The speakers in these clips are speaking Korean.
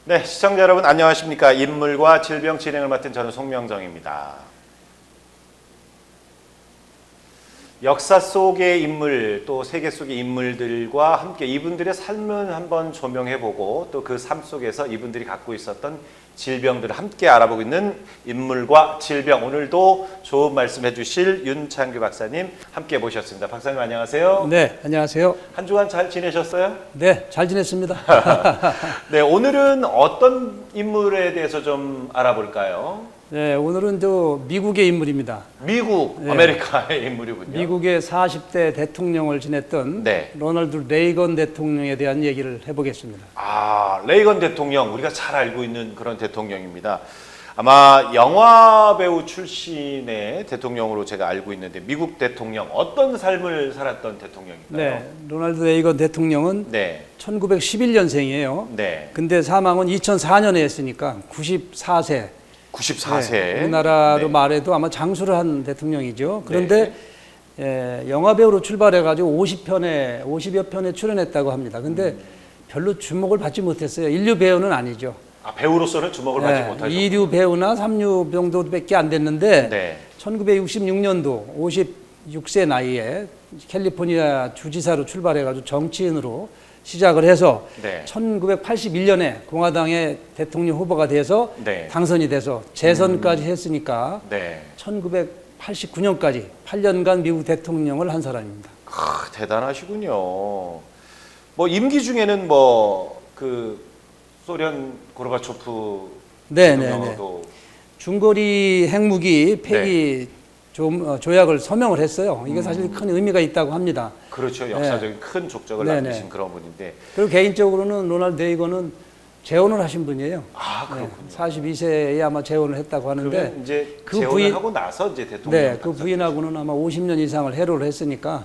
네, 시청자 여러분 안녕하십니까. 인물과 질병 진행을 맡은 저는 송명정입니다. 역사 속의 인물, 또 세계 속의 인물들과 함께 이분들의 삶을 한번 조명해보고 또 그 삶 속에서 이분들이 갖고 있었던 질병들을 함께 알아보고 있는 인물과 질병. 오늘도 좋은 말씀 해주실 윤창규 박사님 함께 모셨습니다. 박사님 안녕하세요. 네, 안녕하세요. 한 주간 잘 지내셨어요? 네, 잘 지냈습니다. 네, 오늘은 어떤 인물에 대해서 좀 알아볼까요? 네, 오늘은 미국의 인물입니다. 미국, 네. 아메리카의 인물이군요. 미국의 40대 대통령을 지냈던 네. 로널드 레이건 대통령에 대한 얘기를 해보겠습니다. 아, 레이건 대통령, 우리가 잘 알고 있는 그런 대통령입니다. 아마 영화 배우 출신의 대통령으로 제가 알고 있는데 미국 대통령, 어떤 삶을 살았던 대통령인가요? 네, 로널드 레이건 대통령은 네. 1911년생이에요. 네. 근데 사망은 2004년에 했으니까 94세. 94세. 네, 우리나라로 네. 말해도 아마 장수를 한 대통령이죠. 그런데 영화배우로 출발해가지고 50여 편에 출연했다고 합니다. 근데 별로 주목을 받지 못했어요. 인류 배우는 아니죠. 아, 배우로서는 주목을 받지 못하죠. 2류 배우나 3류 정도밖에 안 됐는데 네. 1966년도 56세 나이에 캘리포니아 주지사로 출발해가지고 정치인으로 시작을 해서 네. 1981년에 공화당의 대통령 후보가 돼서 네. 당선이 돼서 재선까지 했으니까 네. 1989년까지 8년간 미국 대통령을 한 사람입니다. 대단하시군요. 뭐 임기 중에는 뭐 그 소련 고르바초프 네네네. 대통령도 중거리 핵무기 폐기 조약을 서명을 했어요. 이게 사실 큰 의미가 있다고 합니다. 그렇죠. 역사적인 큰 족적을 네네. 남기신 그런 분인데. 그리고 개인적으로는 로널드 레이건은 재혼을 하신 분이에요. 아, 그렇군요. 42세에 아마 재혼을 했다고 하는데 그러면 이제 그 재혼을 부인- 하고 나서 이제 대통령. 네, 그 부인하고는 아마 50년 이상을 해로를 했으니까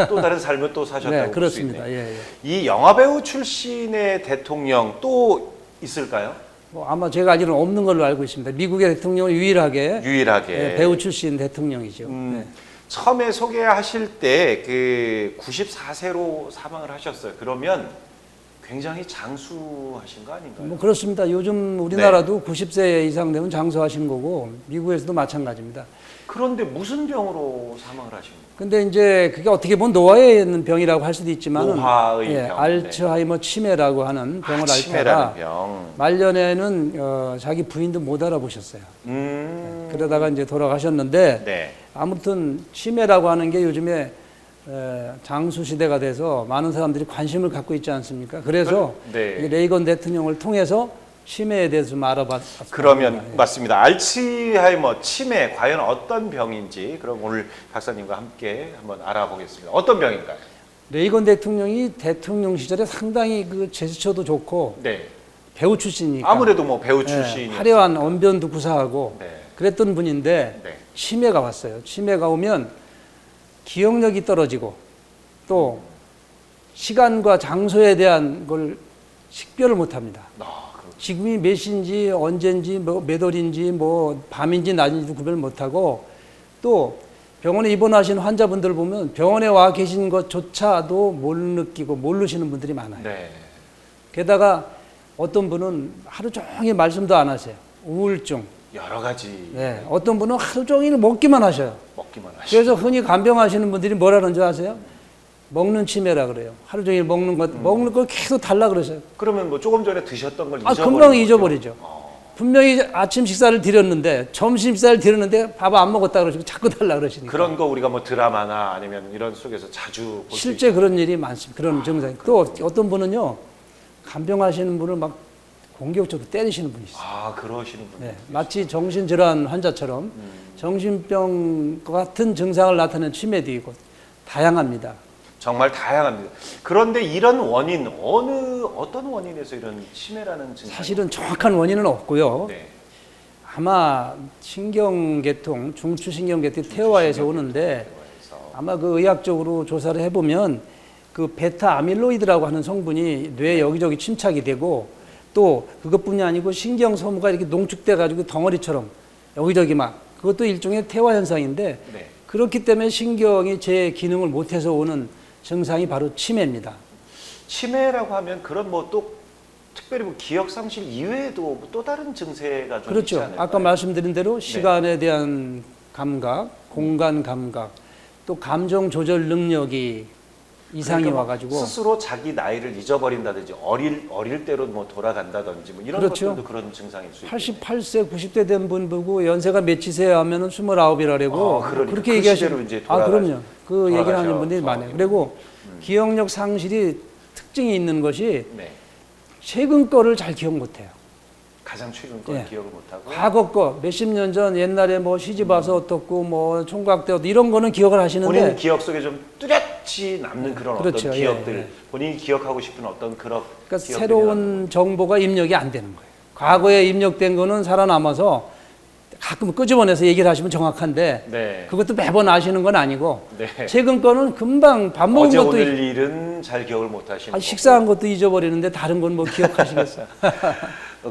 또 다른 삶을 또 사셨다고 네, 볼 수 그렇습니다. 있네요. 예, 예. 이 영화배우 출신의 대통령 또 있을까요? 뭐 아마 제가 알기로는 없는 걸로 알고 있습니다. 미국의 대통령은 유일하게 유일하게. 배우 출신 대통령이죠. 네. 처음에 소개하실 때 그 94세로 사망을 하셨어요. 그러면 굉장히 장수하신 거 아닌가요? 뭐 그렇습니다. 요즘 우리나라도 90세 이상 되면 장수하신 거고 미국에서도 마찬가지입니다. 그런데 무슨 병으로 사망을 하신 거예요? 근데 이제 그게 어떻게 보면 노화에 있는 병이라고 할 수도 있지만 노화의 병. 알츠하이머 치매라고 하는 병을 치매라는 앓다가 병. 말년에는 자기 부인도 못 알아보셨어요. 그러다가 이제 돌아가셨는데 네. 아무튼 치매라고 하는 게 요즘에 장수 시대가 돼서 많은 사람들이 관심을 갖고 있지 않습니까? 그래서 네. 이 레이건 대통령을 통해서 치매에 대해서 좀 알아봤습니다. 그러면 맞습니다. 알츠하이머 치매 과연 어떤 병인지 그럼 오늘 박사님과 함께 한번 알아보겠습니다. 어떤 병인가요? 레이건 대통령이 대통령 시절에 상당히 그 제스처도 좋고 네. 배우 출신이니까 아무래도 뭐 배우 출신이 화려한 언변도 구사하고 네. 그랬던 분인데 네. 치매가 왔어요. 치매가 오면 기억력이 떨어지고 또 시간과 장소에 대한 걸 식별을 못합니다. 지금이 몇 시인지 언제인지 몇 월인지 뭐 밤인지 낮인지도 구별 못하고 또 병원에 입원하신 환자분들 보면 병원에 와 계신 것조차도 못 느끼고 모르시는 분들이 많아요. 네. 게다가 어떤 분은 하루 종일 말씀도 안 하세요. 우울증. 여러 가지 네. 어떤 분은 하루 종일 먹기만 하셔요. 먹기만 하시죠. 그래서 흔히 간병하시는 분들이 뭐라 그러는지 아세요? 먹는 치매라 그래요. 하루 종일 먹는 걸 계속 달라 그러세요. 그러면 뭐 조금 전에 드셨던 걸 금방 잊어버리죠. 분명히 아침 식사를 드렸는데 점심 식사를 드렸는데 밥 안 먹었다 그러시고 자꾸 달라 그러시니까. 그런 거 우리가 뭐 드라마나 아니면 이런 속에서 자주 볼 수 실제 그런 일이 많습니다. 그런 증상이. 또 어떤 분은요. 간병하시는 분을 막 공격적으로 때리시는 분이 있어요. 아, 그러시는 분. 네, 마치 정신질환 환자처럼 정신병 같은 증상을 나타내는 치매도 있고 다양합니다. 정말 다양합니다. 그런데 이런 원인 어떤 원인에서 이런 치매라는 증상? 사실은 정확한 원인은 없고요. 네. 아마 신경계통, 중추신경계통 퇴화에서 오는데 아마 그 의학적으로 조사를 해보면 그 베타 아밀로이드라고 하는 성분이 뇌에 여기저기 침착이 되고 또 그것뿐이 아니고 신경 소모가 이렇게 농축돼 가지고 덩어리처럼 여기저기 막 그것도 일종의 퇴화 현상인데 네. 그렇기 때문에 신경이 제 기능을 못해서 오는 증상이 바로 치매입니다. 치매라고 하면 그런 뭐 또 특별히 뭐 기억 상실 이외에도 뭐또 다른 증세가 좀 있지 그렇죠. 않을까요? 아까 말씀드린 대로 시간에 대한 감각, 공간 감각, 또 감정 조절 능력이 이상이 그러니까 뭐 와가지고 스스로 자기 나이를 잊어버린다든지 어릴 때로 뭐 돌아간다든지 뭐 이런 그렇죠. 것들도 그런 증상일 수 있겠네요. 88세, 90대 된 분 보고 연세가 몇이세요 하면은 29이라고 그러니까 그렇게 그 얘기하시는 시대로 이제 그럼요. 그 얘기를 하는 돌아가셔서. 분들이 많아요. 그리고 기억력 상실이 특징이 있는 것이 네. 최근 거를 잘 기억 못 해요. 가장 최근 건 예. 기억을 못 하고 과거 거 몇십 년 전 옛날에 뭐 시집 와서 어떻고 뭐 총각 때 이런 거는 기억을 하시는데 본인 기억 속에 좀 뚜렷이 남는 그런 그렇죠. 어떤 예, 기억들, 예. 본인이 기억하고 싶은 어떤 그런 그러니까 기억들이 새로운 정보가 입력이 안 되는 거예요. 과거에 입력된 거는 살아남아서 가끔 끄집어내서 얘기를 하시면 정확한데 네. 그것도 매번 아시는 건 아니고 네. 최근 거는 금방 밥 먹은 어제 것도 오늘 일은 잘 기억을 못 하시는 거고. 식사한 것도 잊어버리는데 다른 건 뭐 기억하시겠어요?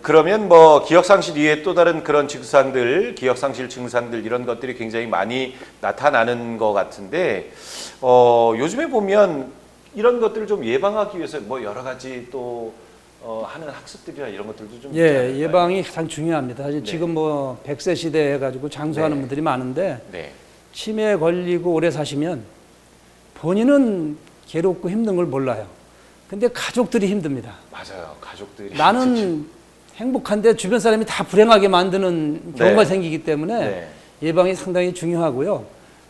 그러면 뭐 기억 상실 이외에 또 다른 그런 증상들, 기억 상실 증상들 이런 것들이 굉장히 많이 나타나는 것 같은데 요즘에 보면 이런 것들을 좀 예방하기 위해서 뭐 여러 가지 또 하는 학습들이나 이런 것들도 좀 있지 예, 않을까요? 예방이 가장 중요합니다. 사실 네. 지금 뭐 100세 시대 해가지고 장수하는 네. 분들이 많은데 네. 치매에 걸리고 오래 사시면 본인은 괴롭고 힘든 걸 몰라요. 근데 가족들이 힘듭니다. 맞아요. 가족들이 나는 행복한데 주변 사람이 다 불행하게 만드는 경우가 네. 생기기 때문에 네. 예방이 상당히 중요하고요.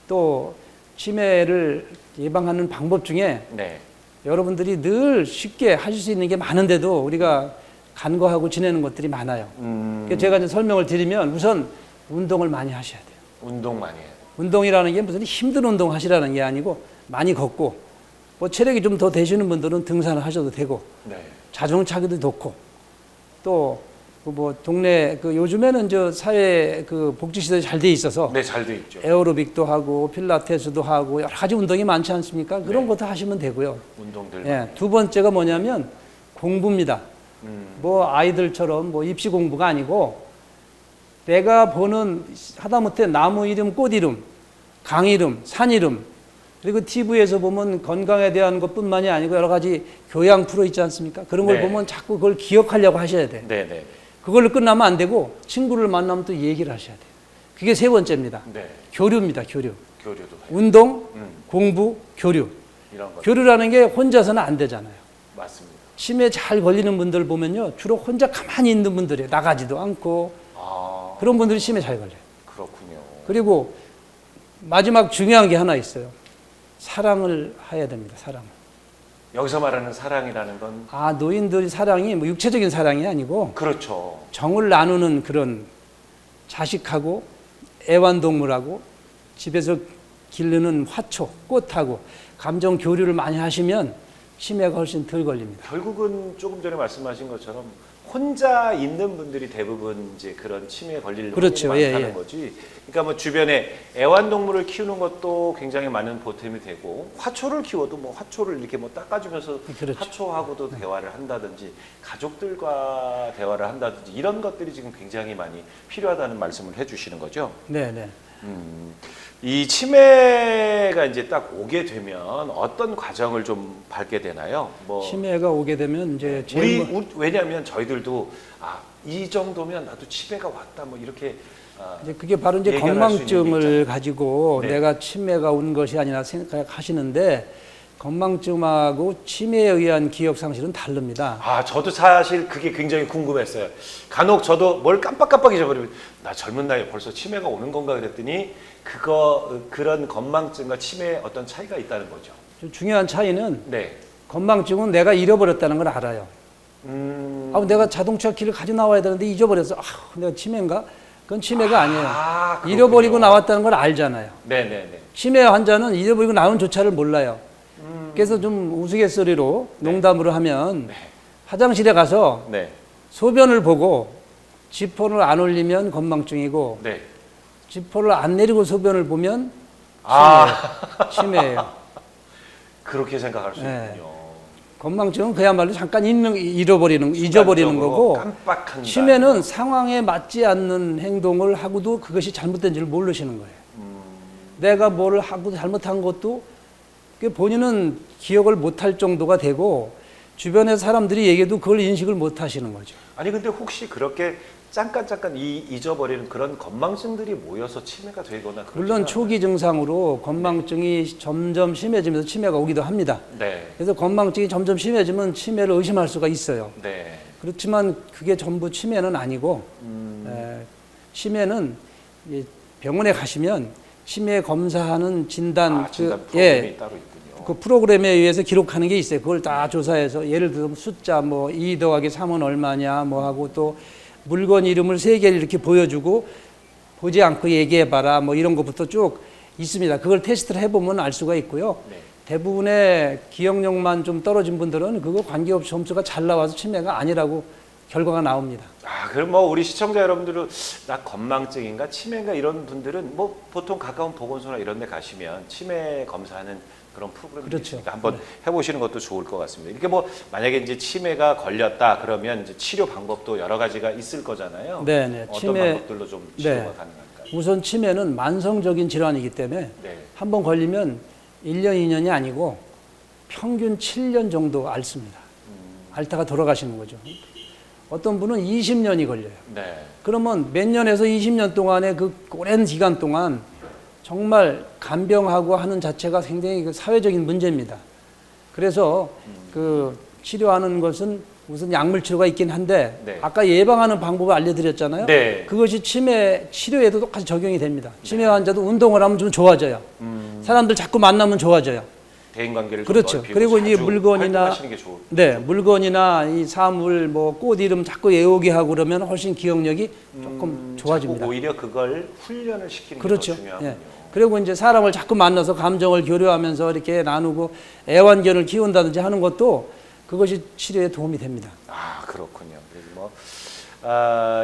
또 치매를 예방하는 방법 중에 네. 여러분들이 늘 쉽게 하실 수 있는 게 많은데도 우리가 간과하고 지내는 것들이 많아요. 그래서 제가 이제 설명을 드리면 우선 운동을 많이 하셔야 돼요. 운동 많이 해요. 운동이라는 게 무슨 힘든 운동 하시라는 게 아니고 많이 걷고 뭐 체력이 좀 더 되시는 분들은 등산을 하셔도 되고 네. 자전거 타기도 좋고 또 뭐 동네 그 요즘에는 저 사회 그 복지 시설이 잘 돼 있어서 네, 잘 돼 있죠. 에어로빅도 하고 필라테스도 하고 여러 가지 운동이 많지 않습니까? 그런 네. 것도 하시면 되고요. 운동들. 예, 두 번째가 뭐냐면 공부입니다. 뭐 아이들처럼 뭐 입시 공부가 아니고 내가 보는 하다못해 나무 이름, 꽃 이름, 강 이름, 산 이름 그리고 TV에서 보면 건강에 대한 것뿐만이 아니고 여러 가지 교양 프로 있지 않습니까? 그런 걸 네. 보면 자꾸 그걸 기억하려고 하셔야 돼요. 네, 네. 그걸로 끝나면 안 되고 친구를 만나면 또 얘기를 하셔야 돼요. 그게 세 번째입니다. 네. 교류입니다. 교류. 교류도 해요. 운동, 음. 공부, 교류. 이런 것. 교류라는 게 혼자서는 안 되잖아요. 맞습니다. 치매 잘 걸리는 분들 보면요. 주로 혼자 가만히 있는 분들이에요. 나가지도 않고. 아, 그런 분들이 치매 잘 걸려요. 그렇군요. 그리고 마지막 중요한 게 하나 있어요. 사랑을 해야 됩니다. 사랑을. 여기서 말하는 사랑이라는 건 아, 노인들이 사랑이 뭐 육체적인 사랑이 아니고 그렇죠. 정을 나누는 그런 자식하고 애완동물하고 집에서 기르는 화초, 꽃하고 감정 교류를 많이 하시면 치매가 훨씬 덜 걸립니다. 결국은 조금 전에 말씀하신 것처럼 혼자 있는 분들이 대부분 이제 그런 치매에 걸릴 그렇죠. 확률이 예, 많다는 예. 거지. 그러니까 뭐 주변에 애완동물을 키우는 것도 굉장히 많은 보탬이 되고 화초를 키워도 뭐 화초를 이렇게 뭐 닦아주면서 그렇죠. 화초하고도 대화를 한다든지 가족들과 대화를 한다든지 이런 것들이 지금 굉장히 많이 필요하다는 말씀을 해주시는 거죠. 네, 네. 이 치매가 이제 딱 오게 되면 어떤 과정을 좀 밟게 되나요? 뭐 치매가 오게 되면 이제 왜냐하면 저희들도 이 정도면 나도 치매가 왔다 뭐 이렇게 이제 그게 바로 이제 예견할 수 있는 게 건망증을 있잖아요. 가지고 네. 내가 치매가 온 것이 아니라 생각하시는데 건망증하고 치매에 의한 기억 상실은 다릅니다. 저도 사실 그게 굉장히 궁금했어요. 간혹 저도 뭘 깜빡깜빡 잊어버리면 나 젊은 나이에 벌써 치매가 오는 건가 그랬더니 그런 건망증과 치매에 어떤 차이가 있다는 거죠. 좀 중요한 차이는 네. 건망증은 내가 잃어버렸다는 걸 알아요. 내가 자동차 키를 가지고 나와야 되는데 잊어버렸어. 내가 치매인가? 그건 치매가 아니에요. 그렇군요. 잃어버리고 나왔다는 걸 알잖아요. 네네네. 치매 환자는 잃어버리고 나온 조차를 몰라요. 그래서 좀 우스갯소리로 농담으로 하면 네. 화장실에 가서 네. 소변을 보고 지퍼를 안 올리면 건망증이고 네. 지퍼를 안 내리고 소변을 보면 치매예요. 그렇게 생각할 수 네. 있군요. 건망증은 그야말로 잠깐 잊어버리는 거고 깜빡한다. 치매는 상황에 맞지 않는 행동을 하고도 그것이 잘못된 줄 모르시는 거예요. 내가 뭘 하고 잘못한 것도 본인은 기억을 못할 정도가 되고 주변의 사람들이 얘기해도 그걸 인식을 못 하시는 거죠. 아니 근데 혹시 그렇게 잠깐 잊어버리는 그런 건망증들이 모여서 치매가 되거나 그러지 물론 않아요? 초기 증상으로 건망증이 점점 심해지면서 치매가 오기도 합니다. 네. 그래서 건망증이 점점 심해지면 치매를 의심할 수가 있어요. 네. 그렇지만 그게 전부 치매는 아니고 치매는 이제 병원에 가시면 치매 검사하는 진단 진단 프로그램이 따로 있군요. 그 프로그램에 의해서 기록하는 게 있어요. 그걸 다 조사해서 예를 들어 숫자 뭐 2 더하기 3은 얼마냐 뭐 하고 또 물건 이름을 3개를 이렇게 보여주고 보지 않고 얘기해봐라 뭐 이런 것부터 쭉 있습니다. 그걸 테스트를 해보면 알 수가 있고요. 네. 대부분의 기억력만 좀 떨어진 분들은 그거 관계없이 점수가 잘 나와서 치매가 아니라고 결과가 나옵니다. 아, 그럼 뭐 우리 시청자 여러분들은 나 건망증인가 치매인가 이런 분들은 뭐 보통 가까운 보건소나 이런 데 가시면 치매 검사하는 그런 프로그램이 그렇죠. 있으니까 한번 해보시는 것도 좋을 것 같습니다. 이렇게 뭐 만약에 이제 치매가 걸렸다 그러면 이제 치료 방법도 여러 가지가 있을 거잖아요. 네네. 어떤 치매 방법들로 좀 치료가 네. 가능할까요? 우선 치매는 만성적인 질환이기 때문에 네. 한번 걸리면 1년, 2년이 아니고 평균 7년 정도 앓습니다. 앓다가 돌아가시는 거죠. 어떤 분은 20년이 걸려요. 네. 그러면 몇 년에서 20년 동안의 그 오랜 기간 동안 정말 간병하고 하는 자체가 굉장히 그 사회적인 문제입니다. 그래서 그 치료하는 것은 무슨 약물 치료가 있긴 한데 네. 아까 예방하는 방법을 알려드렸잖아요. 네. 그것이 치매 치료에도 똑같이 적용이 됩니다. 치매 환자도 운동을 하면 좀 좋아져요. 사람들 자꾸 만나면 좋아져요. 대인 관계를 좀 그렇죠. 넓히고 그리고 이제 자주 물건이나 활동하시는 게 좋을 네, 물건이나 이 사물 뭐 꽃 이름 자꾸 외우게 하고 그러면 훨씬 기억력이 조금 좋아집니다. 자꾸 오히려 그걸 훈련을 시키는 그렇죠. 게 더 중요하군요. 예. 그리고 이제 사람을 자꾸 만나서 감정을 교류하면서 이렇게 나누고 애완견을 키운다든지 하는 것도 그것이 치료에 도움이 됩니다. 아, 그렇군요. 그래서 뭐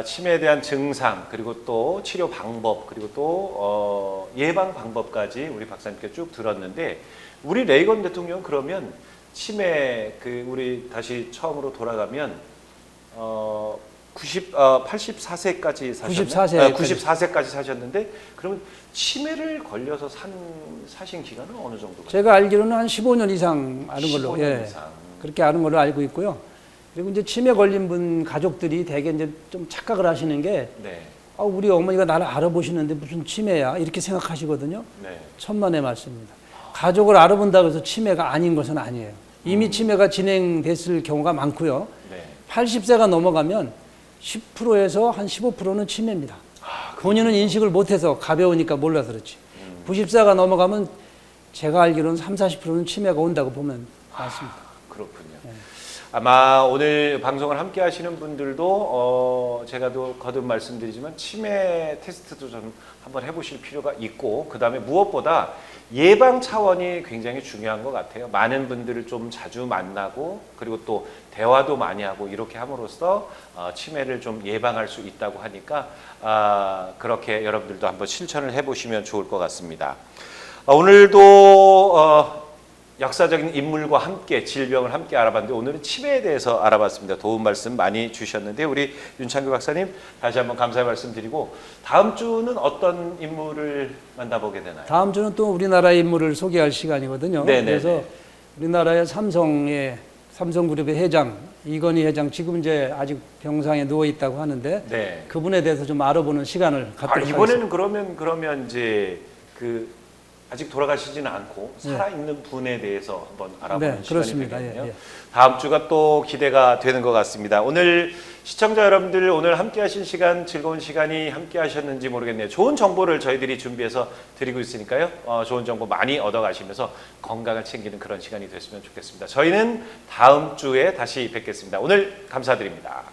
치매에 대한 증상 그리고 또 치료 방법 그리고 또 예방 방법까지 우리 박사님께 쭉 들었는데 우리 레이건 대통령 그러면 치매 그 우리 다시 처음으로 돌아가면 84세까지 사셨나요? 94세까지 사셨는데 그러면 치매를 걸려서 사신 기간은 어느 정도? 제가 알기로는 한 15년 이상 아는 걸로 15년 이상. 그렇게 아는 걸로 알고 있고요. 그리고 이제 치매 걸린 분 가족들이 대개 이제 좀 착각을 하시는 게 네. 우리 어머니가 나를 알아보시는데 무슨 치매야 이렇게 생각하시거든요. 네. 천만의 말씀입니다. 가족을 알아본다고 해서 치매가 아닌 것은 아니에요. 이미 치매가 진행됐을 경우가 많고요. 네. 80세가 넘어가면 10%에서 한 15%는 치매입니다. 본인은 인식을 못해서 가벼우니까 몰라서 그렇지. 90세가 넘어가면 제가 알기로는 30-40%는 치매가 온다고 보면 맞습니다. 그렇군요. 아마 오늘 방송을 함께 하시는 분들도 제가 또 거듭 말씀드리지만 치매 테스트도 좀 한번 해보실 필요가 있고 그 다음에 무엇보다 예방 차원이 굉장히 중요한 것 같아요. 많은 분들을 좀 자주 만나고 그리고 또 대화도 많이 하고 이렇게 함으로써 치매를 좀 예방할 수 있다고 하니까 그렇게 여러분들도 한번 실천을 해보시면 좋을 것 같습니다. 오늘도 역사적인 인물과 함께 질병을 함께 알아봤는데 오늘은 치매에 대해서 알아봤습니다. 도움 말씀 많이 주셨는데 우리 윤창규 박사님 다시 한번 감사의 말씀 드리고 다음 주는 어떤 인물을 만나보게 되나요? 다음 주는 또 우리나라의 인물을 소개할 시간이거든요. 네네네. 그래서 우리나라의 삼성그룹의 회장 이건희 회장 지금 이제 아직 병상에 누워 있다고 하는데 네. 그분에 대해서 좀 알아보는 시간을 갖도록 이번에는 하겠습니다. 그러면 이제 그 아직 돌아가시지는 않고 살아있는 분에 대해서 한번 알아보는 네, 시간이 그렇습니다. 되겠네요. 예, 예. 다음 주가 또 기대가 되는 것 같습니다. 오늘 시청자 여러분들 오늘 함께 하신 시간 즐거운 시간이 함께 하셨는지 모르겠네요. 좋은 정보를 저희들이 준비해서 드리고 있으니까요. 좋은 정보 많이 얻어가시면서 건강을 챙기는 그런 시간이 됐으면 좋겠습니다. 저희는 다음 주에 다시 뵙겠습니다. 오늘 감사드립니다.